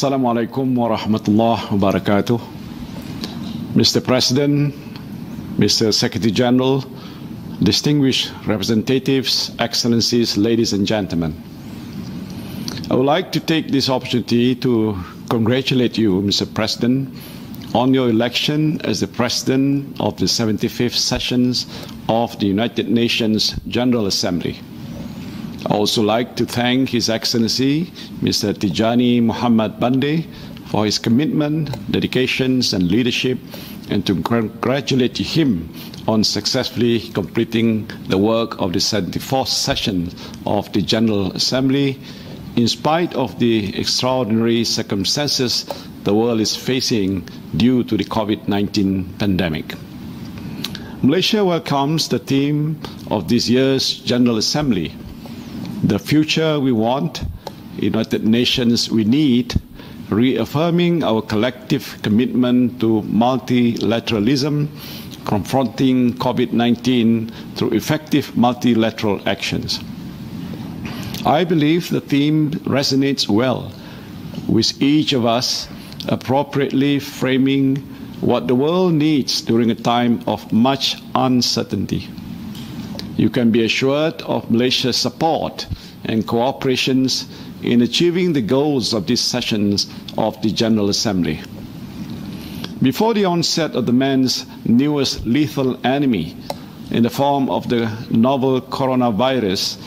Assalamualaikum warahmatullahi wabarakatuh. Mr. President, Mr. Secretary General, distinguished representatives, excellencies, ladies and gentlemen. I would like to take this opportunity to congratulate you, Mr. President, on your election as the President of the 75th sessions of the United Nations General Assembly. I also like to thank His Excellency, Mr. Tijani Muhammad Bande, for his commitment, dedications, and leadership, and to congratulate him on successfully completing the work of the 74th session of the General Assembly, in spite of the extraordinary circumstances the world is facing due to the COVID-19 pandemic. Malaysia welcomes the theme of this year's General Assembly, "The Future We Want, United Nations We Need," reaffirming our collective commitment to multilateralism, confronting COVID-19 through effective multilateral actions. I believe the theme resonates well with each of us, appropriately framing what the world needs during a time of much uncertainty. You can be assured of Malaysia's support and cooperation in achieving the goals of these sessions of the General Assembly. Before the onset of the man's newest lethal enemy in the form of the novel coronavirus,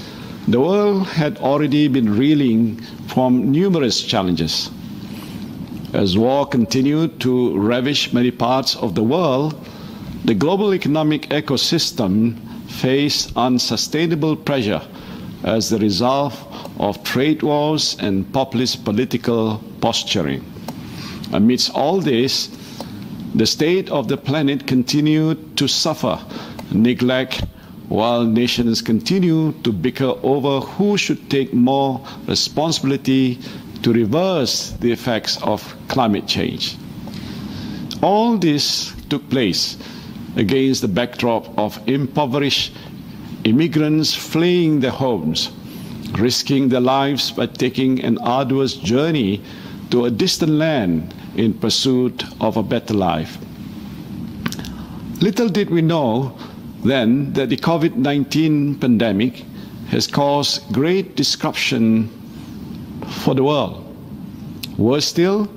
the world had already been reeling from numerous challenges. As war continued to ravage many parts of the world, the global economic ecosystem faced unsustainable pressure as the result of trade wars and populist political posturing. Amidst all this, the state of the planet continued to suffer neglect, while nations continue to bicker over who should take more responsibility to reverse the effects of climate change. All this took place against the backdrop of impoverished immigrants fleeing their homes, risking their lives by taking an arduous journey to a distant land in pursuit of a better life. Little did we know then that the COVID-19 pandemic has caused great disruption for the world. Worse still,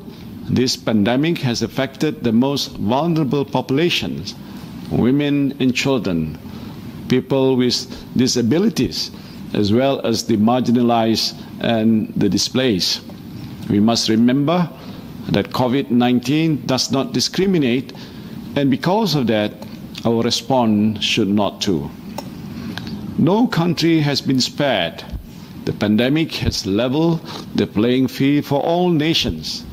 this pandemic has affected the most vulnerable populations, women and children, people with disabilities, as well as the marginalized and the displaced. We must remember that COVID-19 does not discriminate, and because of that, our response should not too. No country has been spared. The pandemic has leveled the playing field for all nations,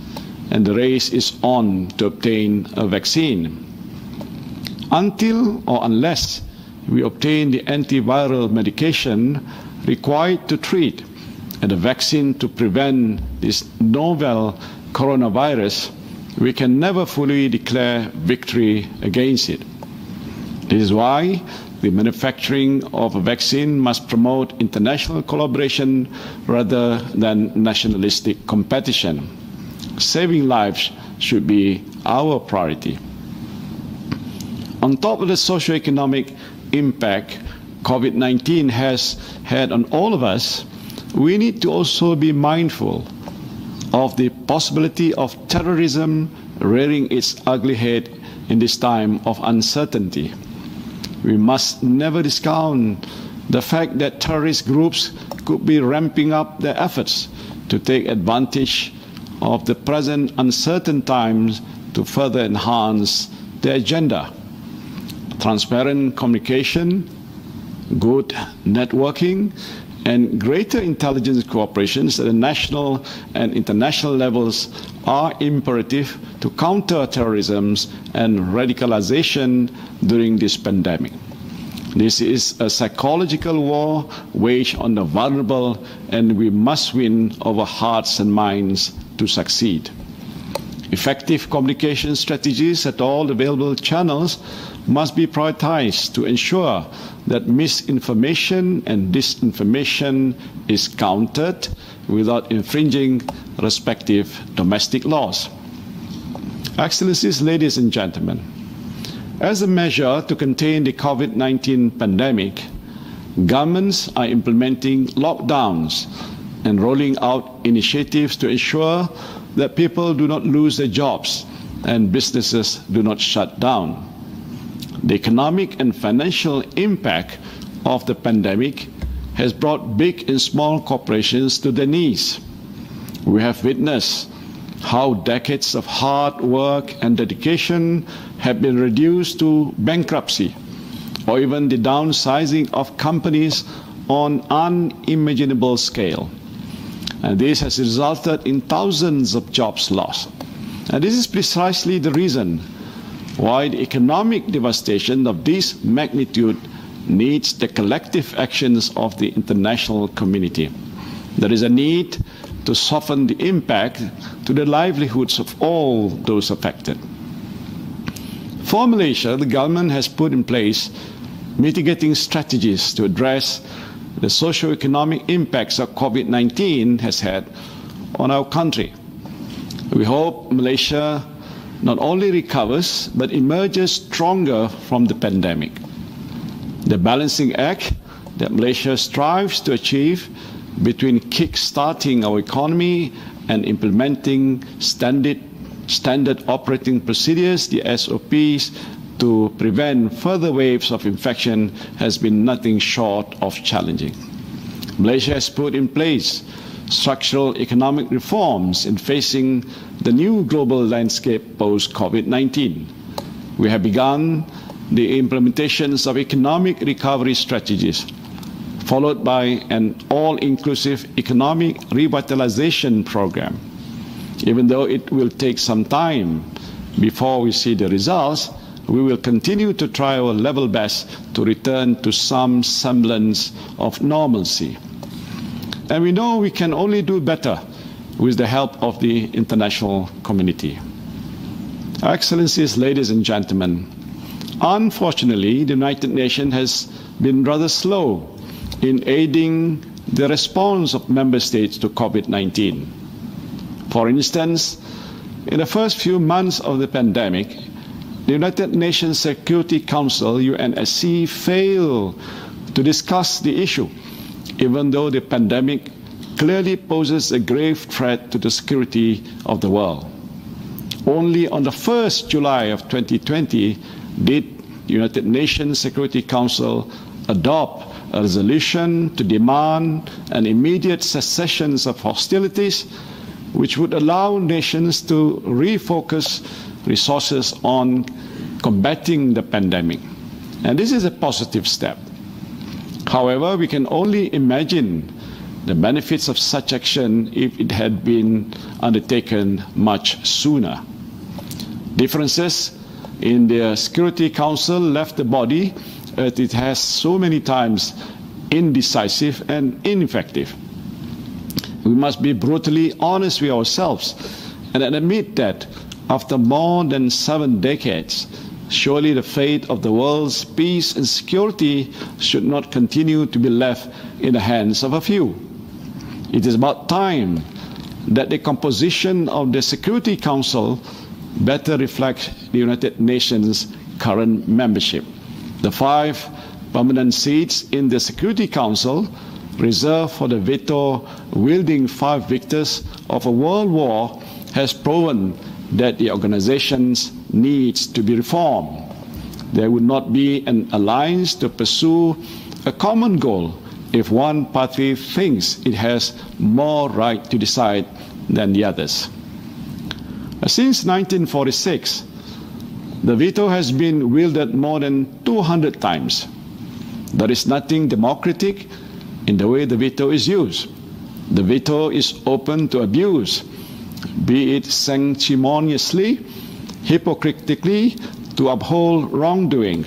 and the race is on to obtain a vaccine. Until or unless we obtain the antiviral medication required to treat and a vaccine to prevent this novel coronavirus, we can never fully declare victory against it. This is why the manufacturing of a vaccine must promote international collaboration rather than nationalistic competition. Saving lives should be our priority. On top of the socioeconomic impact COVID-19 has had on all of us, we need to also be mindful of the possibility of terrorism rearing its ugly head in this time of uncertainty. We must never discount the fact that terrorist groups could be ramping up their efforts to take advantage of the present uncertain times to further enhance their agenda. Transparent communication, good networking, and greater intelligence cooperation at the national and international levels are imperative to counter terrorism and radicalization during this pandemic. This is a psychological war waged on the vulnerable, and we must win over hearts and minds to succeed. Effective communication strategies at all available channels must be prioritized to ensure that misinformation and disinformation is countered without infringing respective domestic laws. Excellencies, ladies and gentlemen, as a measure to contain the COVID-19 pandemic, governments are implementing lockdowns and rolling out initiatives to ensure that people do not lose their jobs and businesses do not shut down. The economic and financial impact of the pandemic has brought big and small corporations to their knees. We have witnessed how decades of hard work and dedication have been reduced to bankruptcy, or even the downsizing of companies on unimaginable scale. And this has resulted in thousands of jobs lost. And this is precisely the reason why the economic devastation of this magnitude needs the collective actions of the international community. There is a need to soften the impact to the livelihoods of all those affected. For Malaysia, the government has put in place mitigating strategies to address the socio-economic impacts of COVID-19 has had on our country. We hope Malaysia not only recovers, but emerges stronger from the pandemic. The balancing act that Malaysia strives to achieve between kick-starting our economy and implementing standard operating procedures, the SOPs, to prevent further waves of infection has been nothing short of challenging. Malaysia has put in place structural economic reforms in facing the new global landscape post-COVID-19. We have begun the implementations of economic recovery strategies, followed by an all-inclusive economic revitalization program. Even though it will take some time before we see the results, we will continue to try our level best to return to some semblance of normalcy. And we know we can only do better with the help of the international community. Excellencies, ladies and gentlemen, unfortunately, the United Nations has been rather slow in aiding the response of member states to COVID-19. For instance, in the first few months of the pandemic, the United Nations Security Council, UNSC, failed to discuss the issue, even though the pandemic clearly poses a grave threat to the security of the world. Only on the 1st July of 2020 did the United Nations Security Council adopt a resolution to demand an immediate cessation of hostilities, which would allow nations to refocus resources on combating the pandemic. And this is a positive step. However, we can only imagine the benefits of such action if it had been undertaken much sooner. Differences in the Security Council left the body, as it has so many times, indecisive and ineffective. We must be brutally honest with ourselves and admit that after more than 7 decades, surely the fate of the world's peace and security should not continue to be left in the hands of a few. It is about time that the composition of the Security Council better reflects the United Nations' current membership. The 5 permanent seats in the Security Council, reserved for the veto-wielding 5 victors of a world war, has proven that the organization needs to be reformed. There would not be an alliance to pursue a common goal if one party thinks it has more right to decide than the others. Since 1946, the veto has been wielded more than 200 times. There is nothing democratic in the way the veto is used. The veto is open to abuse, be it sanctimoniously, hypocritically, to uphold wrongdoing.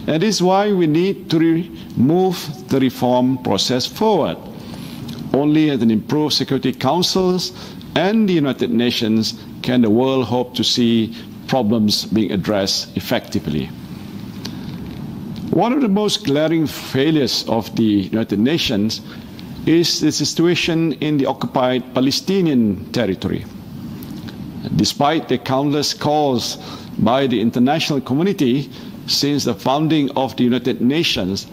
And this is why we need to move the reform process forward. Only at an improved Security Councils and the United Nations can the world hope to see problems being addressed effectively. One of the most glaring failures of the United Nations is the situation in the occupied Palestinian territory. Despite the countless calls by the international community since the founding of the United Nations,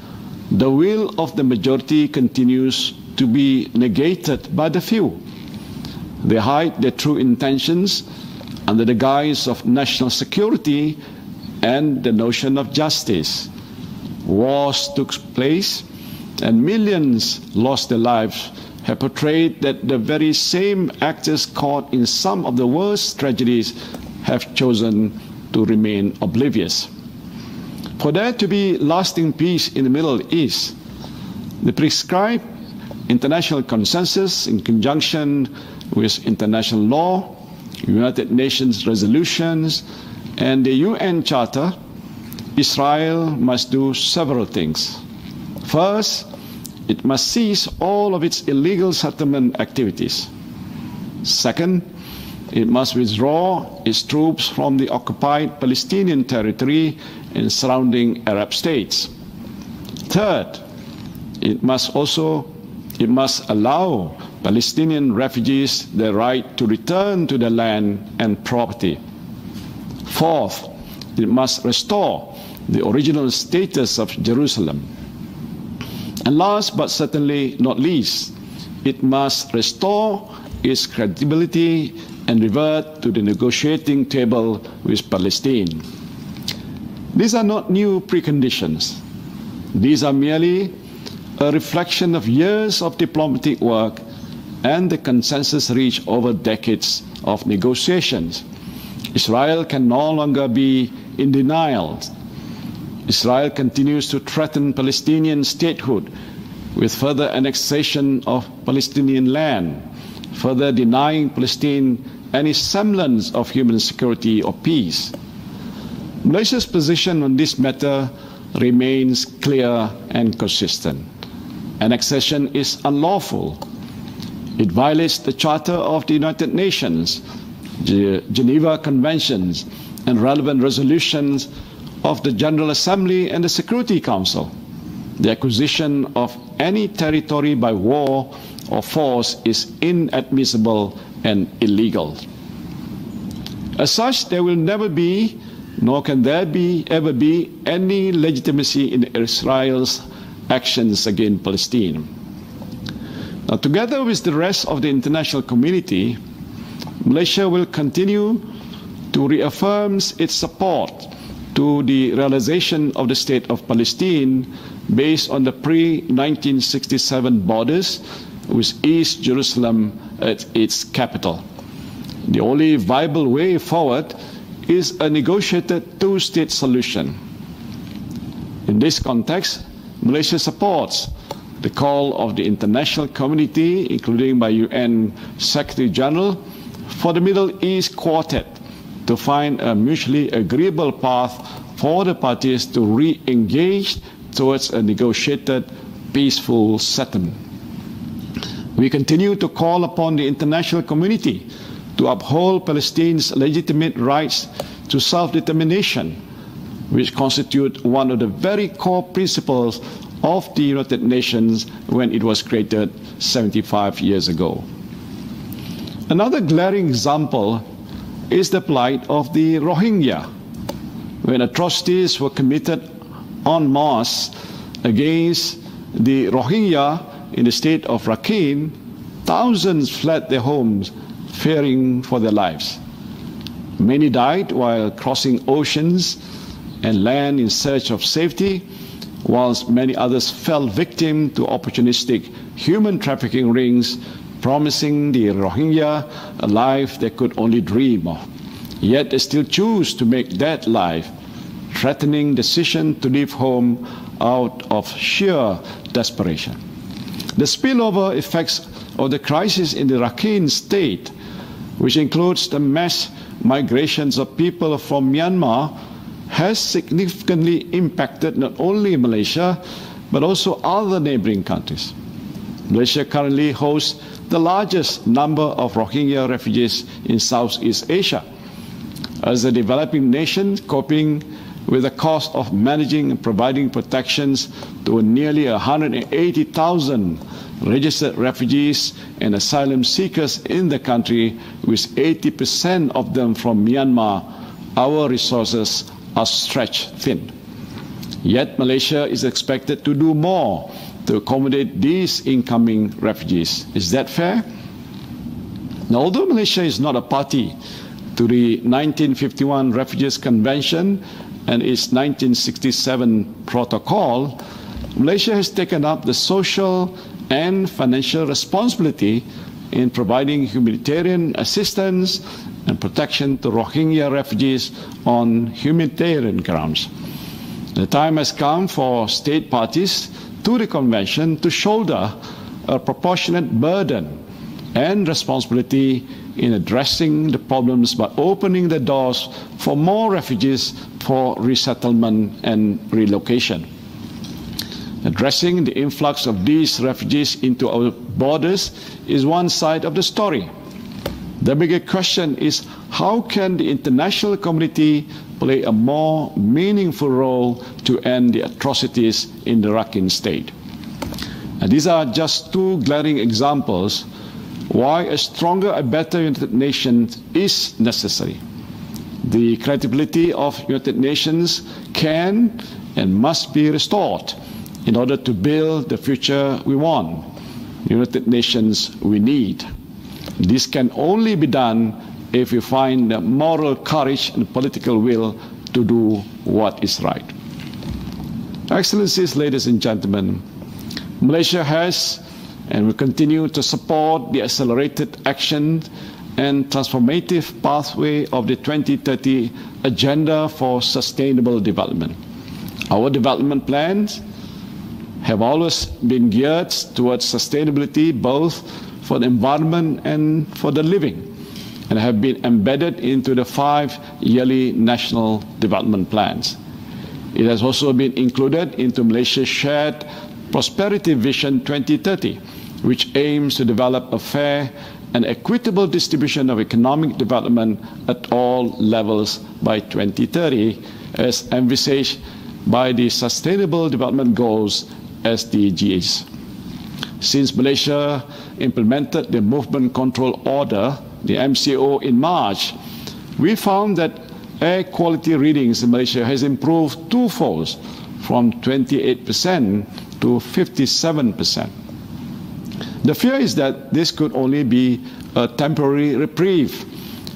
the will of the majority continues to be negated by the few. They hide their true intentions under the guise of national security and the notion of justice. Wars took place and millions lost their lives have portrayed that the very same actors caught in some of the worst tragedies have chosen to remain oblivious. For there to be lasting peace in the Middle East, the prescribed international consensus in conjunction with international law, United Nations resolutions, and the UN Charter, Israel must do several things. First, it must cease all of its illegal settlement activities. Second, it must withdraw its troops from the occupied Palestinian territory and surrounding Arab states. Third, it must allow Palestinian refugees the right to return to their land and property. Fourth, it must restore the original status of Jerusalem. And last but certainly not least, it must restore its credibility and revert to the negotiating table with Palestine. These are not new preconditions. These are merely a reflection of years of diplomatic work and the consensus reached over decades of negotiations. Israel can no longer be in denial. Israel continues to threaten Palestinian statehood with further annexation of Palestinian land, further denying Palestine any semblance of human security or peace. Malaysia's position on this matter remains clear and consistent. Annexation is unlawful. It violates the Charter of the United Nations, the Geneva Conventions, and relevant resolutions of the General Assembly and the Security Council. The acquisition of any territory by war or force is inadmissible and illegal. As such, there will never be, nor can there ever be, any legitimacy in Israel's actions against Palestine. Now, together with the rest of the international community, Malaysia will continue to reaffirm its support to the realization of the State of Palestine based on the pre-1967 borders with East Jerusalem at its capital. The only viable way forward is a negotiated two-state solution. In this context, Malaysia supports the call of the international community, including by UN Secretary General, for the Middle East Quartet to find a mutually agreeable path for the parties to re-engage towards a negotiated, peaceful settlement. We continue to call upon the international community to uphold Palestine's legitimate rights to self-determination, which constitute one of the very core principles of the United Nations when it was created 75 years ago. Another glaring example is the plight of the Rohingya. When atrocities were committed en masse against the Rohingya in the state of Rakhine, thousands fled their homes, fearing for their lives. Many died while crossing oceans and land in search of safety, whilst many others fell victim to opportunistic human trafficking rings, promising the Rohingya a life they could only dream of. Yet they still choose to make that life, threatening decision to leave home out of sheer desperation. The spillover effects of the crisis in the Rakhine state, which includes the mass migrations of people from Myanmar, has significantly impacted not only Malaysia, but also other neighboring countries. Malaysia currently hosts the largest number of Rohingya refugees in Southeast Asia. As a developing nation coping with the cost of managing and providing protections to nearly 180,000 registered refugees and asylum seekers in the country, with 80% of them from Myanmar, our resources are stretched thin. Yet Malaysia is expected to do more to accommodate these incoming refugees. Is that fair? Now, although Malaysia is not a party to the 1951 Refugees Convention and its 1967 Protocol, Malaysia has taken up the social and financial responsibility in providing humanitarian assistance and protection to Rohingya refugees on humanitarian grounds. The time has come for state parties to the Convention to shoulder a proportionate burden and responsibility in addressing the problems by opening the doors for more refugees for resettlement and relocation. Addressing the influx of these refugees into our borders is one side of the story. The bigger question is, how can the international community play a more meaningful role to end the atrocities in the Rakhine State? And these are just two glaring examples why a stronger and better United Nations is necessary. The credibility of United Nations can and must be restored in order to build the future we want, the United Nations we need. This can only be done if we find the moral courage and political will to do what is right. Excellencies, ladies and gentlemen, Malaysia has and will continue to support the accelerated action and transformative pathway of the 2030 Agenda for Sustainable Development. Our development plans have always been geared towards sustainability, both for the environment and for the living, and have been embedded into the 5 yearly national development plans. It has also been included into Malaysia's shared Prosperity Vision 2030, which aims to develop a fair and equitable distribution of economic development at all levels by 2030, as envisaged by the Sustainable Development Goals, SDGs. Since Malaysia implemented the Movement Control Order, the MCO, in March, we found that air quality readings in Malaysia has improved twofold, from 28% to 57%. The fear is that this could only be a temporary reprieve,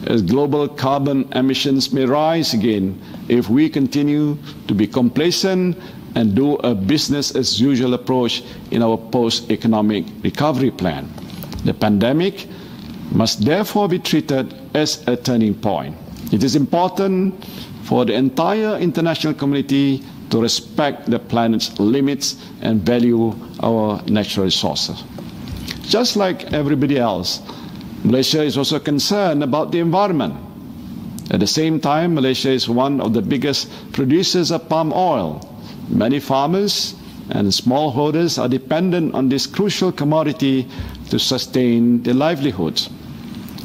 as global carbon emissions may rise again if we continue to be complacent and do a business-as-usual approach in our post-economic recovery plan. The pandemic must therefore be treated as a turning point. It is important for the entire international community to respect the planet's limits and value our natural resources. Just like everybody else, Malaysia is also concerned about the environment. At the same time, Malaysia is one of the biggest producers of palm oil. Many farmers and smallholders are dependent on this crucial commodity to sustain their livelihoods.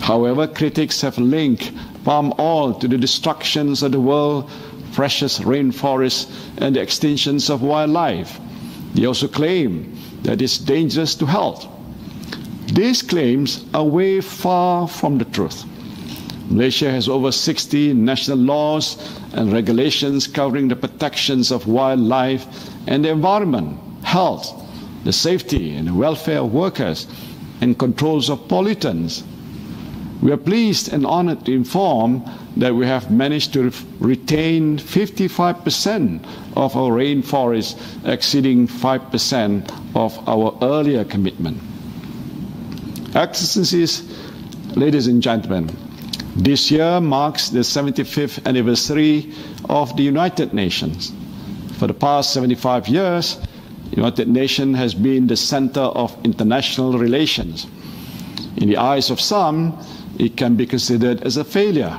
However, critics have linked palm oil to the destructions of the world's precious rainforests and the extinctions of wildlife. They also claim that it's dangerous to health. These claims are way far from the truth. Malaysia has over 60 national laws and regulations covering the protections of wildlife and the environment, health, the safety and the welfare of workers, and controls of pollutants. We are pleased and honored to inform that we have managed to retain 55% of our rainforest, exceeding 5% of our earlier commitment. Excellencies, ladies and gentlemen, this year marks the 75th anniversary of the United Nations. For the past 75 years, the United Nations has been the center of international relations. In the eyes of some, it can be considered as a failure,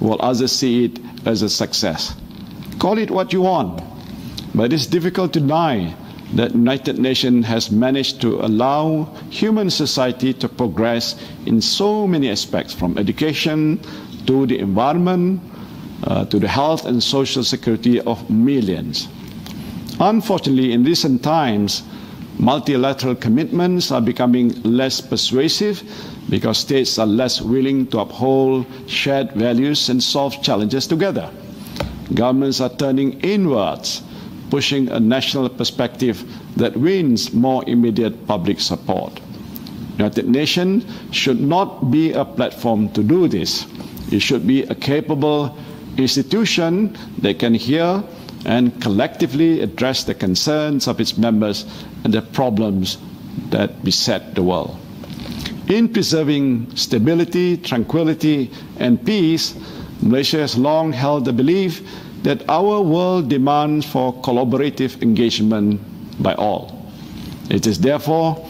while others see it as a success. Call it what you want, but it's difficult to deny that the United Nations has managed to allow human society to progress in so many aspects, from education to the environment, to the health and social security of millions. Unfortunately, in recent times, multilateral commitments are becoming less persuasive because states are less willing to uphold shared values and solve challenges together. Governments are turning inwards, pushing a national perspective that wins more immediate public support. The United Nations should not be a platform to do this. It should be a capable institution that can hear and collectively address the concerns of its members and the problems that beset the world. In preserving stability, tranquility, and peace, Malaysia has long held the belief that our world demands for collaborative engagement by all. It is therefore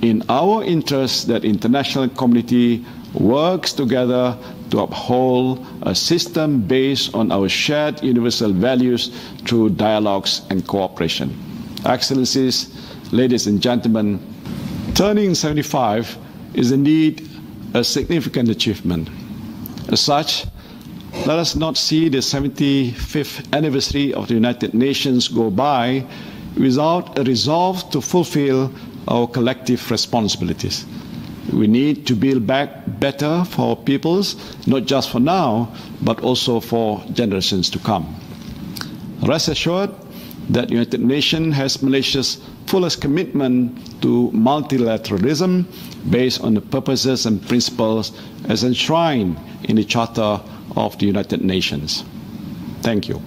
in our interest that the international community works together to uphold a system based on our shared universal values through dialogues and cooperation. Excellencies, ladies and gentlemen, turning 75 is indeed a significant achievement. As such, let us not see the 75th anniversary of the United Nations go by without a resolve to fulfill our collective responsibilities. We need to build back better for our peoples, not just for now, but also for generations to come. Rest assured that the United Nations has Malaysia's fullest commitment to multilateralism based on the purposes and principles as enshrined in the Charter of the United Nations. Thank you.